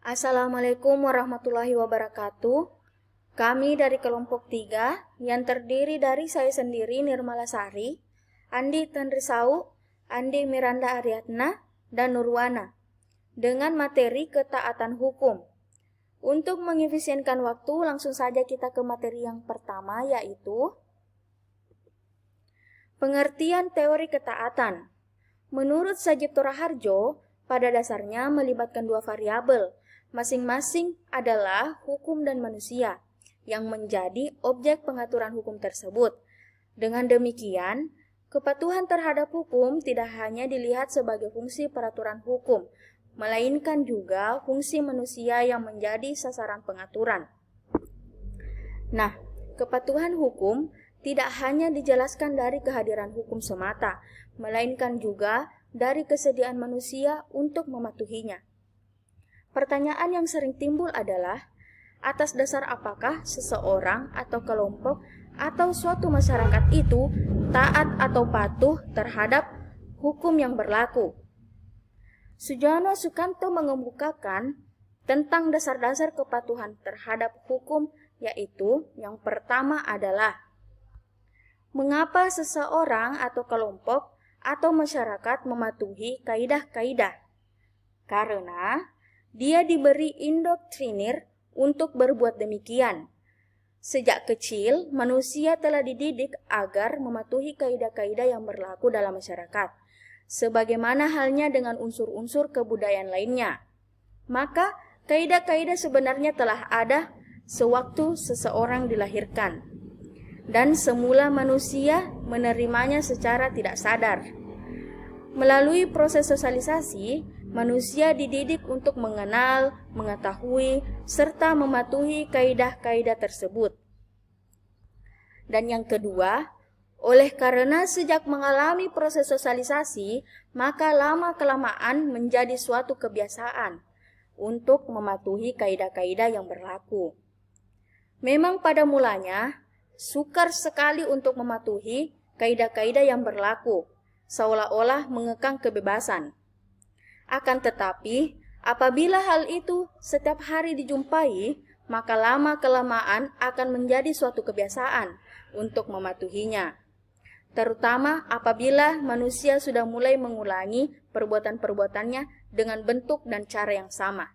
Assalamualaikum warahmatullahi wabarakatuh. Kami dari kelompok 3 yang terdiri dari saya sendiri Nirmala Sari, Andi Tandrisau, Andi Miranda Ariadna, dan Nurwana dengan materi ketaatan hukum. Untuk mengefisienkan waktu, langsung saja kita ke materi yang pertama, yaitu pengertian teori ketaatan. Menurut Sajipto Raharjo, pada dasarnya melibatkan dua variabel, masing-masing adalah hukum dan manusia, yang menjadi objek pengaturan hukum tersebut. Dengan demikian, kepatuhan terhadap hukum tidak hanya dilihat sebagai fungsi peraturan hukum, melainkan juga fungsi manusia yang menjadi sasaran pengaturan. Nah, kepatuhan hukum tidak hanya dijelaskan dari kehadiran hukum semata, melainkan juga dari kesediaan manusia untuk mematuhinya. Pertanyaan yang sering timbul adalah, atas dasar apakah seseorang atau kelompok atau suatu masyarakat itu taat atau patuh terhadap hukum yang berlaku? Sujono Sukanto mengemukakan tentang dasar-dasar kepatuhan terhadap hukum, yaitu yang pertama adalah mengapa seseorang atau kelompok atau masyarakat mematuhi kaidah-kaidah? Karena dia diberi indoktrinir untuk berbuat demikian. Sejak kecil, manusia telah dididik agar mematuhi kaidah-kaidah yang berlaku dalam masyarakat, sebagaimana halnya dengan unsur-unsur kebudayaan lainnya. Maka, kaidah-kaidah sebenarnya telah ada sewaktu seseorang dilahirkan, dan semula manusia menerimanya secara tidak sadar. Melalui proses sosialisasi, manusia dididik untuk mengenal, mengetahui, serta mematuhi kaidah-kaidah tersebut. Dan yang kedua, oleh karena sejak mengalami proses sosialisasi, maka lama-kelamaan menjadi suatu kebiasaan untuk mematuhi kaidah-kaidah yang berlaku. Memang pada mulanya, sukar sekali untuk mematuhi kaidah-kaidah yang berlaku, seolah-olah mengekang kebebasan. Akan tetapi, apabila hal itu setiap hari dijumpai, maka lama-kelamaan akan menjadi suatu kebiasaan untuk mematuhinya. Terutama apabila manusia sudah mulai mengulangi perbuatan-perbuatannya dengan bentuk dan cara yang sama.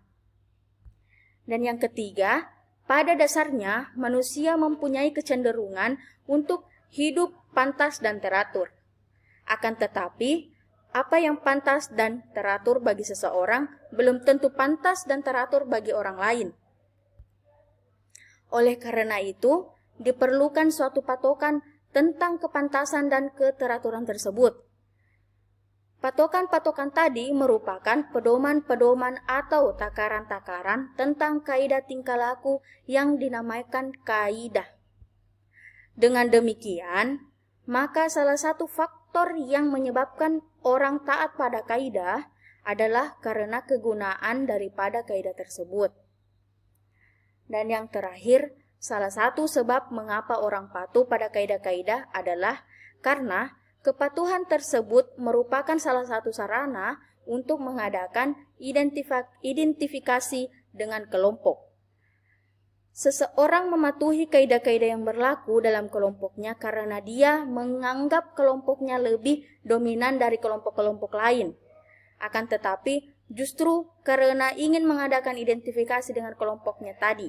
Dan yang ketiga, pada dasarnya manusia mempunyai kecenderungan untuk hidup pantas dan teratur. Akan tetapi, apa yang pantas dan teratur bagi seseorang belum tentu pantas dan teratur bagi orang lain. Oleh karena itu, diperlukan suatu patokan tentang kepantasan dan keteraturan tersebut. Patokan-patokan tadi merupakan pedoman-pedoman atau takaran-takaran tentang kaidah tingkah laku yang dinamakan kaidah. Dengan demikian, maka salah satu faktor yang menyebabkan orang taat pada kaidah adalah karena kegunaan daripada kaidah tersebut. Dan yang terakhir, salah satu sebab mengapa orang patuh pada kaidah-kaidah adalah karena kepatuhan tersebut merupakan salah satu sarana untuk mengadakan identifikasi dengan kelompok. Seseorang mematuhi kaidah-kaidah yang berlaku dalam kelompoknya karena dia menganggap kelompoknya lebih dominan dari kelompok-kelompok lain. Akan tetapi, justru karena ingin mengadakan identifikasi dengan kelompoknya tadi.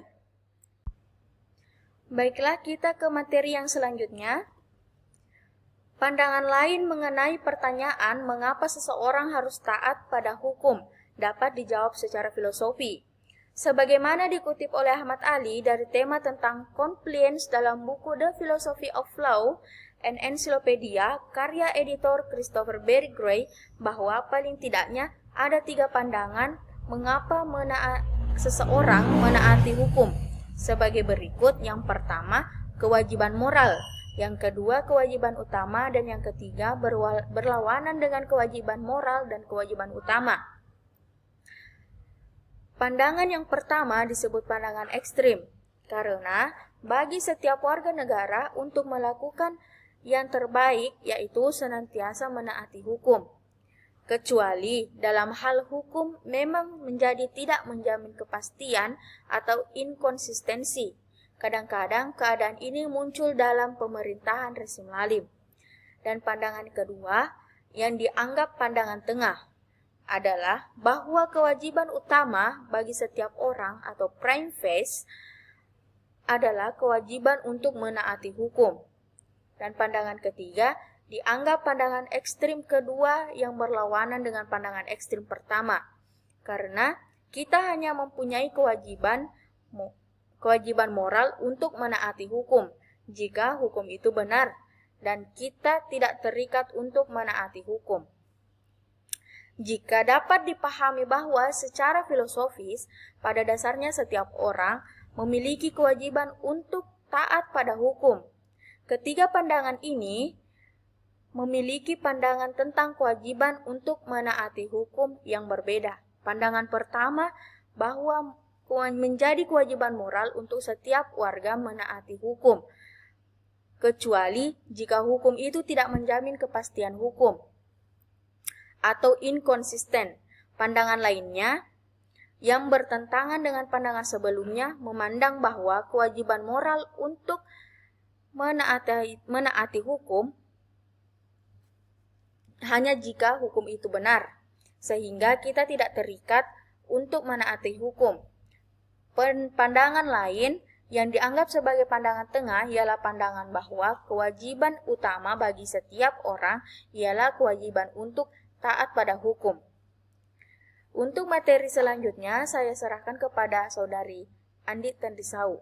Baiklah, kita ke materi yang selanjutnya. Pandangan lain mengenai pertanyaan mengapa seseorang harus taat pada hukum dapat dijawab secara filosofi. Sebagaimana dikutip oleh Ahmad Ali dari tema tentang compliance dalam buku The Philosophy of Law and Encyclopedia karya editor Christopher Berry Gray, bahwa paling tidaknya ada 3 pandangan mengapa seseorang menaati hukum sebagai berikut. Yang pertama, kewajiban moral. Yang kedua, kewajiban utama. Dan yang ketiga, berlawanan dengan kewajiban moral dan kewajiban utama. Pandangan yang pertama disebut pandangan ekstrim, karena bagi setiap warga negara untuk melakukan yang terbaik yaitu senantiasa menaati hukum. kecuali dalam hal hukum memang menjadi tidak menjamin kepastian atau inkonsistensi. Kadang-kadang keadaan ini muncul dalam pemerintahan rezim lalim. Dan pandangan kedua, yang dianggap pandangan tengah, adalah bahwa kewajiban utama bagi setiap orang atau prime facie adalah kewajiban untuk menaati hukum. Dan pandangan ketiga, dianggap pandangan ekstrim kedua yang berlawanan dengan pandangan ekstrim pertama, karena kita hanya mempunyai kewajiban moral untuk menaati hukum jika hukum itu benar, dan kita tidak terikat untuk menaati hukum. Jika dapat dipahami bahwa secara filosofis, pada dasarnya setiap orang memiliki kewajiban untuk taat pada hukum. Ketiga pandangan ini memiliki pandangan tentang kewajiban untuk menaati hukum yang berbeda. Pandangan pertama, bahwa menjadi kewajiban moral untuk setiap warga menaati hukum, kecuali jika hukum itu tidak menjamin kepastian hukum atau inkonsisten. Pandangan lainnya, yang bertentangan dengan pandangan sebelumnya, memandang bahwa kewajiban moral untuk menaati hukum hanya jika hukum itu benar, sehingga kita tidak terikat untuk menaati hukum. Pandangan lain yang dianggap sebagai pandangan tengah ialah pandangan bahwa kewajiban utama bagi setiap orang ialah kewajiban untuk taat pada hukum. Untuk materi selanjutnya, saya serahkan kepada Saudari Andi Tandisau.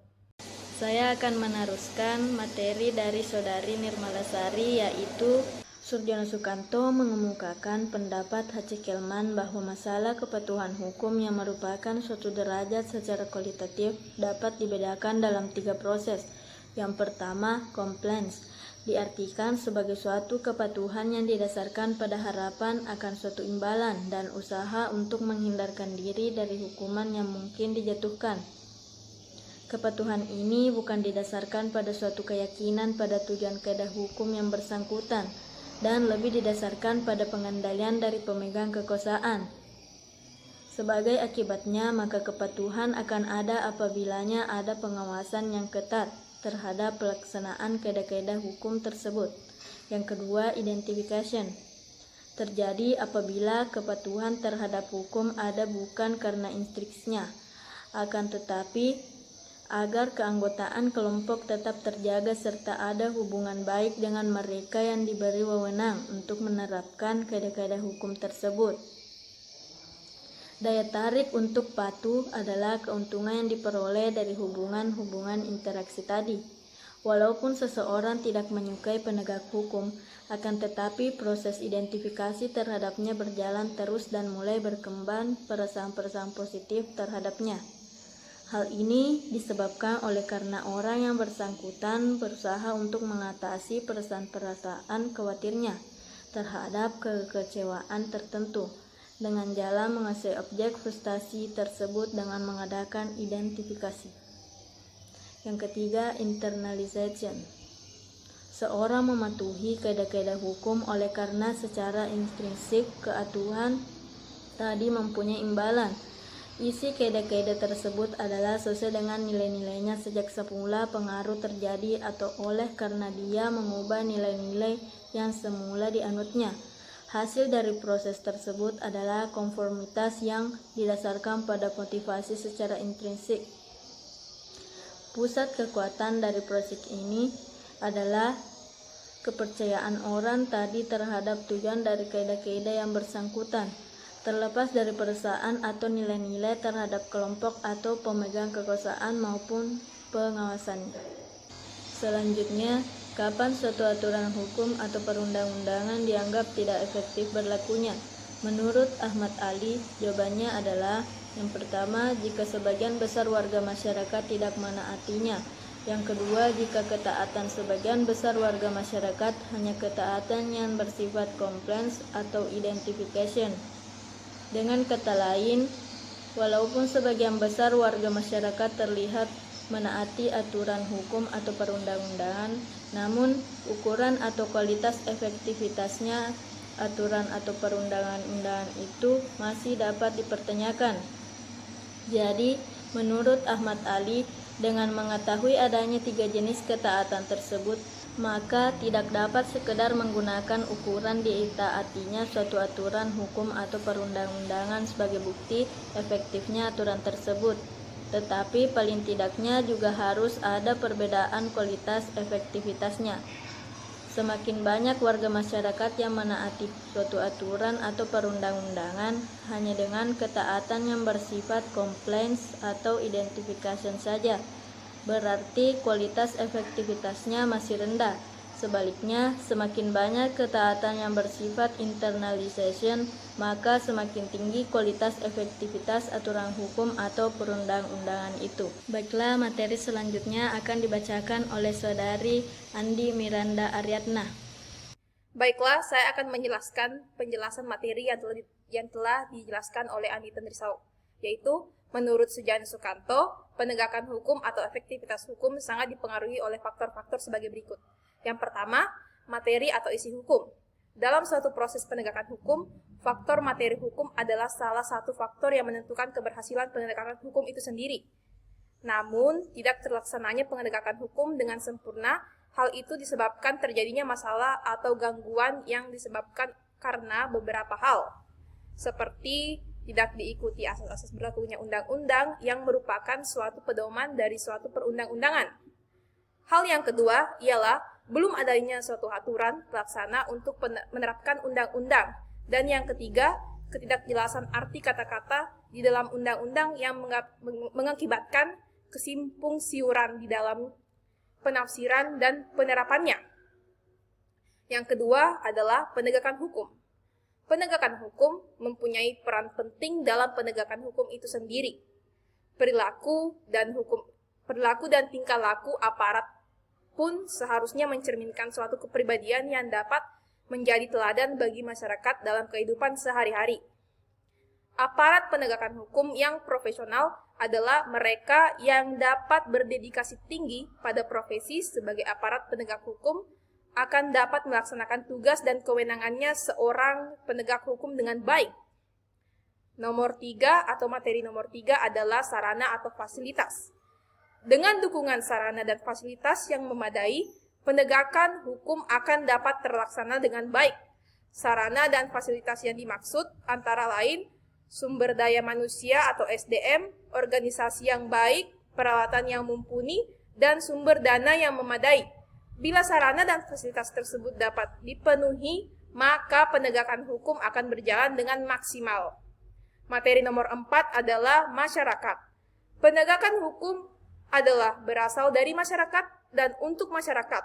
Saya akan meneruskan materi dari Saudari Nirmalasari, yaitu Surjono Sukanto mengemukakan pendapat H.C. Kelman bahwa masalah kepatuhan hukum yang merupakan suatu derajat secara kualitatif dapat dibedakan dalam 3 proses. Yang pertama, compliance, diartikan sebagai suatu kepatuhan yang didasarkan pada harapan akan suatu imbalan dan usaha untuk menghindarkan diri dari hukuman yang mungkin dijatuhkan. Kepatuhan ini bukan didasarkan pada suatu keyakinan pada tujuan kaedah hukum yang bersangkutan, dan lebih didasarkan pada pengendalian dari pemegang kekuasaan. Sebagai akibatnya, maka kepatuhan akan ada apabilanya ada pengawasan yang ketat terhadap pelaksanaan kaedah-kaedah hukum tersebut. Yang kedua, identification, terjadi apabila kepatuhan terhadap hukum ada bukan karena instruksinya, akan tetapi agar keanggotaan kelompok tetap terjaga serta ada hubungan baik dengan mereka yang diberi wewenang untuk menerapkan kaedah-kaedah hukum tersebut. Daya tarik untuk patuh adalah keuntungan yang diperoleh dari hubungan-hubungan interaksi tadi. Walaupun seseorang tidak menyukai penegak hukum, akan tetapi proses identifikasi terhadapnya berjalan terus dan mulai berkembang perasaan-perasaan positif terhadapnya. Hal ini disebabkan oleh karena orang yang bersangkutan berusaha untuk mengatasi perasaan-perasaan khawatirnya terhadap kekecewaan tertentu dengan jalan menguasai objek frustasi tersebut dengan mengadakan identifikasi. Yang ketiga, internalization. Seorang mematuhi kaedah-kaedah hukum oleh karena secara intrinsik keatuhan tadi mempunyai imbalan. Isi kaedah-kaedah tersebut adalah sesuai dengan nilai-nilainya sejak semula pengaruh terjadi atau oleh karena dia mengubah nilai-nilai yang semula dianutnya. Hasil dari proses tersebut adalah konformitas yang didasarkan pada motivasi secara intrinsik. Pusat kekuatan dari proses ini adalah kepercayaan orang tadi terhadap tujuan dari kaedah-kaedah yang bersangkutan, terlepas dari perasaan atau nilai-nilai terhadap kelompok atau pemegang kekuasaan maupun pengawasannya. Selanjutnya, kapan suatu aturan hukum atau perundang-undangan dianggap tidak efektif berlakunya? Menurut Ahmad Ali, jawabannya adalah yang pertama, jika sebagian besar warga masyarakat tidak menaatinya. Yang kedua, jika ketaatan sebagian besar warga masyarakat hanya ketaatan yang bersifat compliance atau identification. Dengan kata lain, walaupun sebagian besar warga masyarakat terlihat menaati aturan hukum atau perundang-undangan, namun ukuran atau kualitas efektivitasnya aturan atau perundang-undangan itu masih dapat dipertanyakan. Jadi, menurut Ahmad Ali, dengan mengetahui adanya 3 jenis ketaatan tersebut, maka tidak dapat sekedar menggunakan ukuran ditaatinya suatu aturan hukum atau perundang-undangan sebagai bukti efektifnya aturan tersebut, tetapi paling tidaknya juga harus ada perbedaan kualitas efektivitasnya. Semakin banyak warga masyarakat yang menaati suatu aturan atau perundang-undangan hanya dengan ketaatan yang bersifat compliance atau identification saja, berarti kualitas efektivitasnya masih rendah. Sebaliknya, semakin banyak ketaatan yang bersifat internalization, maka semakin tinggi kualitas efektivitas aturan hukum atau perundang-undangan itu. Baiklah, materi selanjutnya akan dibacakan oleh Saudari Andi Miranda Aryatna. Baiklah, saya akan menjelaskan penjelasan materi yang telah dijelaskan oleh Andi Tendrisau, yaitu menurut Sudjono Sukanto, penegakan hukum atau efektivitas hukum sangat dipengaruhi oleh faktor-faktor sebagai berikut. Yang pertama, materi atau isi hukum. Dalam suatu proses penegakan hukum, faktor materi hukum adalah salah satu faktor yang menentukan keberhasilan penegakan hukum itu sendiri. Namun, tidak terlaksananya penegakan hukum dengan sempurna. Hal itu disebabkan terjadinya masalah atau gangguan yang disebabkan karena beberapa hal, seperti tidak diikuti asas-asas berlakunya undang-undang yang merupakan suatu pedoman dari suatu perundang-undangan. Hal yang kedua ialah belum adanya suatu aturan pelaksana untuk menerapkan undang-undang. Dan yang ketiga, ketidakjelasan arti kata-kata di dalam undang-undang yang mengakibatkan kesimpung siuran di dalam penafsiran dan penerapannya. Yang kedua adalah penegakan hukum. Penegakan hukum mempunyai peran penting dalam penegakan hukum itu sendiri. Perilaku dan tingkah laku aparat pun seharusnya mencerminkan suatu kepribadian yang dapat menjadi teladan bagi masyarakat dalam kehidupan sehari-hari. Aparat penegakan hukum yang profesional adalah mereka yang dapat berdedikasi tinggi pada profesi sebagai aparat penegak hukum, akan dapat melaksanakan tugas dan kewenangannya seorang penegak hukum dengan baik. Nomor 3 atau materi nomor 3 adalah sarana atau fasilitas. Dengan dukungan sarana dan fasilitas yang memadai, penegakan hukum akan dapat terlaksana dengan baik. Sarana dan fasilitas yang dimaksud antara lain sumber daya manusia atau SDM, organisasi yang baik, peralatan yang mumpuni, dan sumber dana yang memadai. Bila sarana dan fasilitas tersebut dapat dipenuhi, maka penegakan hukum akan berjalan dengan maksimal. Materi nomor 4 adalah masyarakat. Penegakan hukum adalah berasal dari masyarakat dan untuk masyarakat.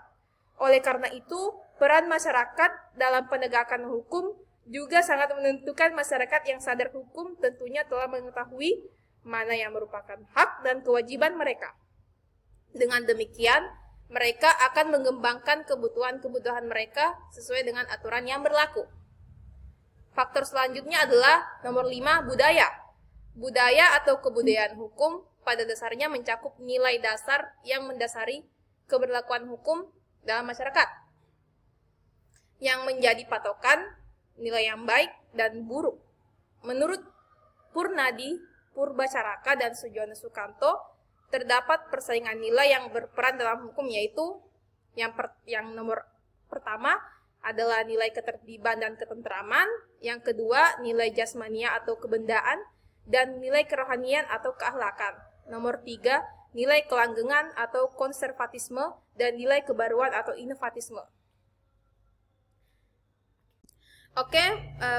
Oleh karena itu, peran masyarakat dalam penegakan hukum juga sangat menentukan. Masyarakat yang sadar hukum tentunya telah mengetahui mana yang merupakan hak dan kewajiban mereka. Dengan demikian, mereka akan mengembangkan kebutuhan-kebutuhan mereka sesuai dengan aturan yang berlaku. Faktor selanjutnya adalah nomor 5, budaya. Budaya atau kebudayaan hukum pada dasarnya mencakup nilai dasar yang mendasari keberlakuan hukum dalam masyarakat, yang menjadi patokan nilai yang baik dan buruk. Menurut Purnadi Purbacaraka dan Sudjono Sukanto, terdapat persaingan nilai yang berperan dalam hukum, yaitu yang nomor pertama adalah nilai ketertiban dan ketentraman, yang kedua nilai jasmania atau kebendaan, dan nilai kerohanian atau keakhlakan. Nomor 3, nilai kelanggengan atau konservatisme, dan nilai kebaruan atau inovatisme. Oke,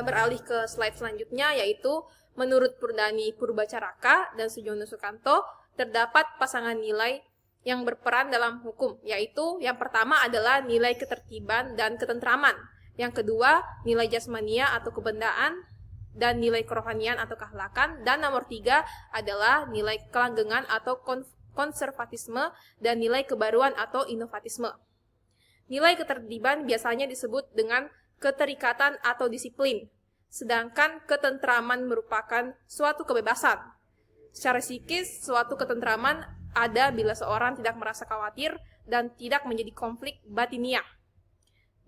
beralih ke slide selanjutnya, yaitu menurut Purnadi Purbacaraka dan Sudjono Sukanto, terdapat pasangan nilai yang berperan dalam hukum, yaitu yang pertama adalah nilai ketertiban dan ketentraman, yang kedua nilai jasmania atau kebendaan, dan nilai kerohanian atau keakhlakan, dan nomor 3 adalah nilai kelanggengan atau konservatisme, dan nilai kebaruan atau inovatisme. Nilai ketertiban biasanya disebut dengan keterikatan atau disiplin, sedangkan ketentraman merupakan suatu kebebasan. Secara psikis, suatu ketentraman ada bila seorang tidak merasa khawatir dan tidak menjadi konflik batiniah.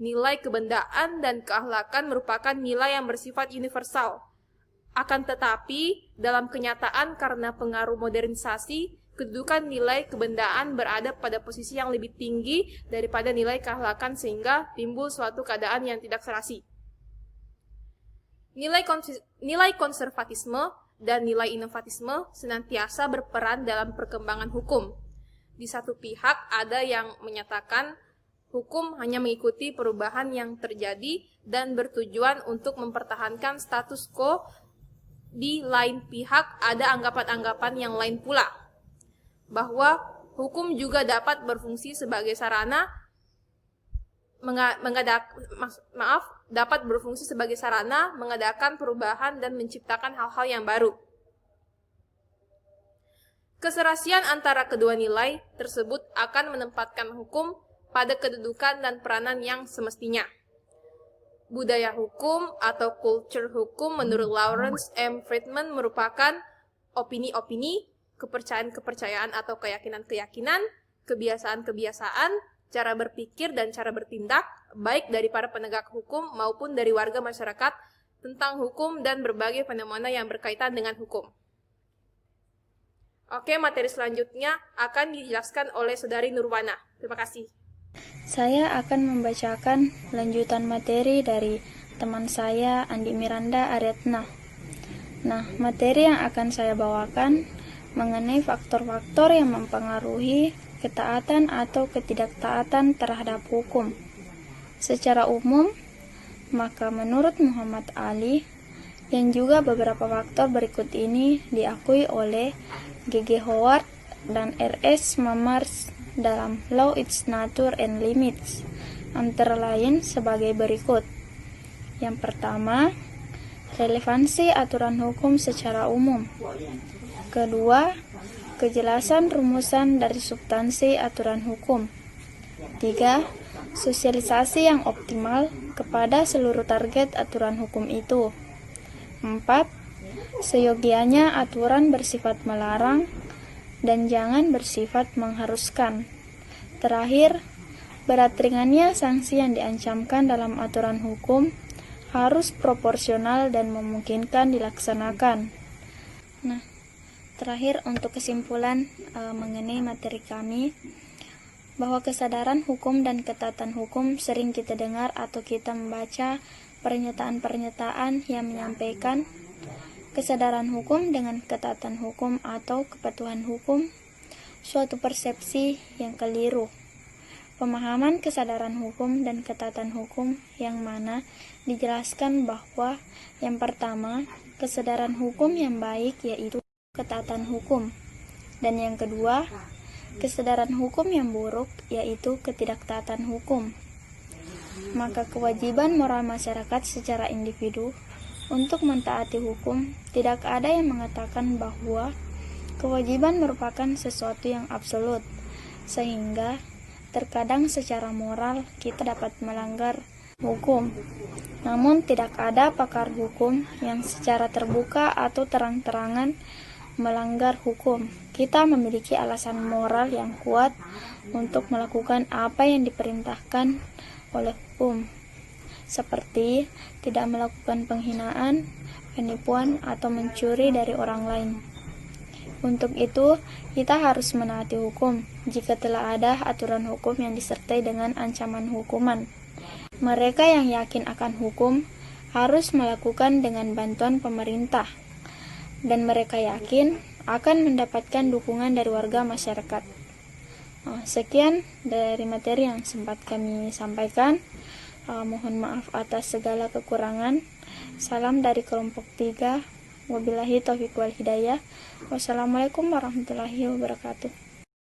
Nilai kebendaan dan keakhlakan merupakan nilai yang bersifat universal. Akan tetapi, dalam kenyataan karena pengaruh modernisasi, kedudukan nilai kebendaan berada pada posisi yang lebih tinggi daripada nilai keakhlakan sehingga timbul suatu keadaan yang tidak serasi. Nilai konservatisme dan nilai inovatisme senantiasa berperan dalam perkembangan hukum. Di satu pihak ada yang menyatakan hukum hanya mengikuti perubahan yang terjadi dan bertujuan untuk mempertahankan status quo. Di lain pihak ada anggapan-anggapan yang lain pula, bahwa hukum juga dapat berfungsi sebagai sarana mengadakan perubahan dan menciptakan hal-hal yang baru. Keserasian antara kedua nilai tersebut akan menempatkan hukum pada kedudukan dan peranan yang semestinya. Budaya hukum atau culture hukum menurut Lawrence M. Friedman merupakan opini-opini, kepercayaan-kepercayaan atau keyakinan-keyakinan, kebiasaan-kebiasaan, cara berpikir dan cara bertindak, baik dari para penegak hukum maupun dari warga masyarakat tentang hukum dan berbagai fenomena yang berkaitan dengan hukum. Oke, materi selanjutnya akan dijelaskan oleh Saudari Nurwana. Terima kasih. Saya akan membacakan lanjutan materi dari teman saya Andi Miranda Aryatna. Nah, materi yang akan saya bawakan mengenai faktor-faktor yang mempengaruhi ketaatan atau ketidaktaatan terhadap hukum. Secara umum, maka menurut Muhammad Ali, yang juga beberapa faktor berikut ini diakui oleh G.G. Howard dan R.S. Mamers dalam Law, Its Nature and Limits, antara lain sebagai berikut. Yang pertama, relevansi aturan hukum secara umum. Kedua, kejelasan rumusan dari substansi aturan hukum. 3. Sosialisasi yang optimal kepada seluruh target aturan hukum itu. 4. Seyogianya aturan bersifat melarang dan jangan bersifat mengharuskan. Terakhir, berat ringannya sanksi yang diancamkan dalam aturan hukum harus proporsional dan memungkinkan dilaksanakan. Nah, terakhir untuk kesimpulan mengenai materi kami, bahwa kesadaran hukum dan ketaatan hukum sering kita dengar atau kita membaca pernyataan-pernyataan yang menyampaikan kesadaran hukum dengan ketaatan hukum atau kepatuhan hukum, suatu persepsi yang keliru. Pemahaman kesadaran hukum dan ketaatan hukum yang mana dijelaskan bahwa yang pertama, kesadaran hukum yang baik yaitu ketaatan hukum, dan yang kedua, kesadaran hukum yang buruk yaitu ketidaktaatan hukum. Maka kewajiban moral masyarakat secara individu untuk mentaati hukum, tidak ada yang mengatakan bahwa kewajiban merupakan sesuatu yang absolut, sehingga terkadang secara moral kita dapat melanggar hukum. Namun tidak ada pakar hukum yang secara terbuka atau terang-terangan melanggar hukum. Kita memiliki alasan moral yang kuat untuk melakukan apa yang diperintahkan oleh hukum, seperti tidak melakukan penghinaan, penipuan, atau mencuri dari orang lain. Untuk itu, kita harus menaati hukum jika telah ada aturan hukum yang disertai dengan ancaman hukuman. Mereka yang yakin akan hukum harus melakukan dengan bantuan pemerintah, dan mereka yakin akan mendapatkan dukungan dari warga masyarakat. Sekian dari materi yang sempat kami sampaikan. Mohon maaf atas segala kekurangan. Salam dari kelompok 3. Wabillahi taufiq wal hidayah. Wassalamualaikum warahmatullahi wabarakatuh.